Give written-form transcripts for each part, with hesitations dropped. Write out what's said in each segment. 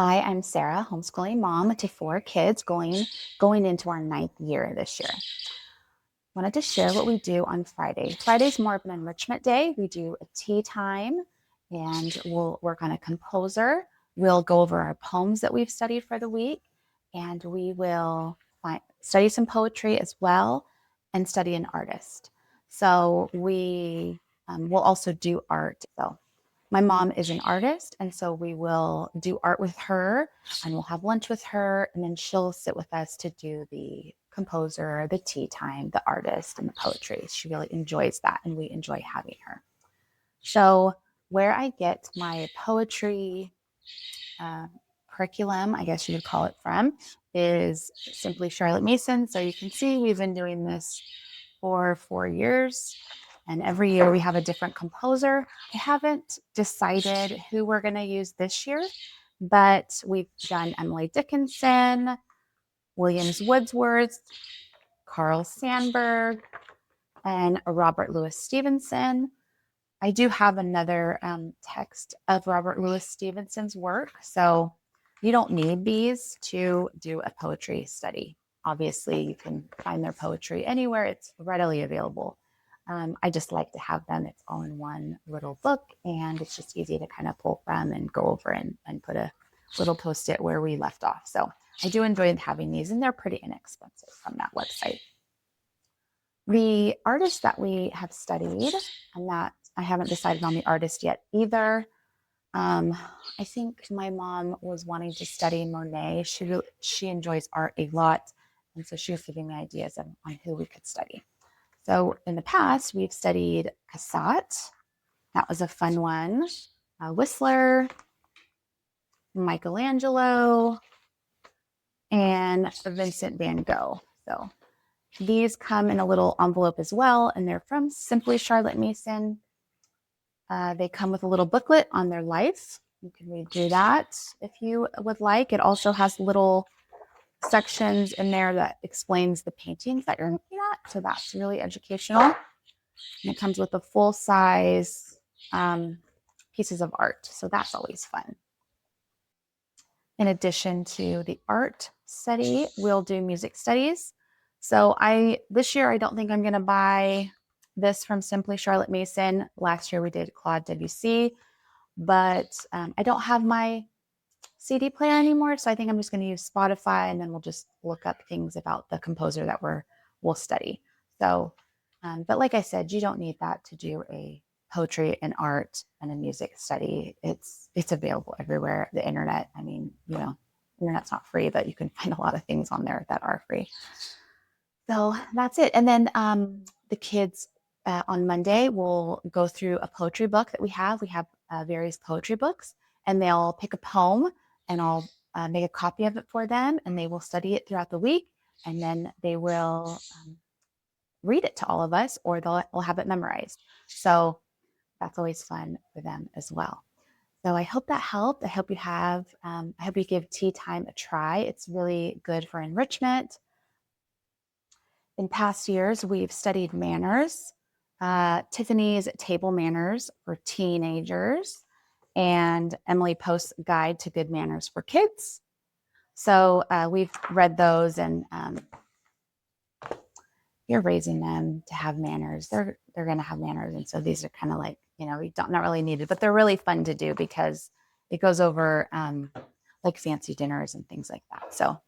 Hi, I'm Sarah, homeschooling mom to four kids going into our ninth year this year. Wanted to share what we do on Friday. Friday's more of an enrichment day. We do a tea time and we'll work on a composer. We'll go over our poems that we've studied for the week, and we will study some poetry as well and study an artist. So we will also do art. So my mom is an artist, and so we will do art with her and we'll have lunch with her, and then she'll sit with us to do the composer, the tea time, the artist, and the poetry. She really enjoys that, and we enjoy having her. So, where I get my poetry uh, curriculum, I guess you would call it from, is Simply Charlotte Mason. So, you can see we've been doing this for 4 years. And every year we have a different composer. I haven't decided who we're going to use this year, but we've done Emily Dickinson, Williams Wordsworth, Carl Sandburg, and Robert Louis Stevenson. I do have another text of Robert Louis Stevenson's work, so you don't need these to do a poetry study. Obviously, you can find their poetry anywhere, it's readily available. I just like to have them. It's all in one little book, and it's just easy to kind of pull from and go over and put a little post-it where we left off. So I do enjoy having these, and they're pretty inexpensive from that website. The artist that we have studied, and that I haven't decided on the artist yet either. I think my mom was wanting to study Monet. She enjoys art a lot, and so she was giving me ideas on who we could study. So in the past, we've studied Cassatt. That was a fun one. Whistler, Michelangelo, and Vincent van Gogh. So these come in a little envelope as well, and they're from Simply Charlotte Mason. They come with a little booklet on their life. You can read through that if you would like. It also has little sections in there that explains the paintings that you're looking at. So that's really educational. And it comes with a full-size pieces of art. So that's always fun. In addition to the art study, we'll do music studies. So this year, I don't think I'm going to buy this from Simply Charlotte Mason. Last year we did Claude Debussy, but I don't have my CD player anymore. So I think I'm just going to use Spotify, and then we'll just look up things about the composer that we'll study. So, but like I said, you don't need that to do a poetry and art and a music study. It's available everywhere. The internet, I mean, internet's not free, but you can find a lot of things on there that are free. So that's it. And then the kids on Monday will go through a poetry book that we have. We have various poetry books, and they'll pick a poem, and I'll make a copy of it for them, and they will study it throughout the week, and then they will read it to all of us, or they'll have it memorized. So that's always fun for them as well. So I hope that helped. I hope you give tea time a try. It's really good for enrichment. In past years, we've studied manners, Tiffany's Table Manners for teenagers, and Emily Post's Guide to Good Manners for Kids. So we've read those, and you're raising them to have manners. They're going to have manners, and so these are kind of like, not really needed, but they're really fun to do because it goes over like fancy dinners and things like that. So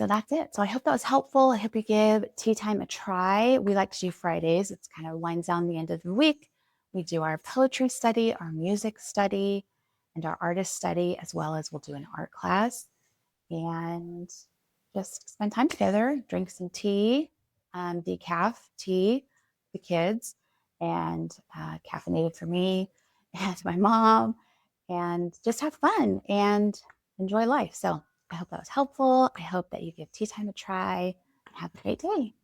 that's it. So I hope that was helpful. I hope you give tea time a try. We like to do Fridays. It's kind of winds down the end of the week. We do our poetry study, our music study, and our artist study, as well as we'll do an art class, and just spend time together, drink some tea, decaf tea, the kids, and caffeinated for me and my mom, and just have fun and enjoy life. So I hope that was helpful. I hope that you give tea time a try, and have a great day.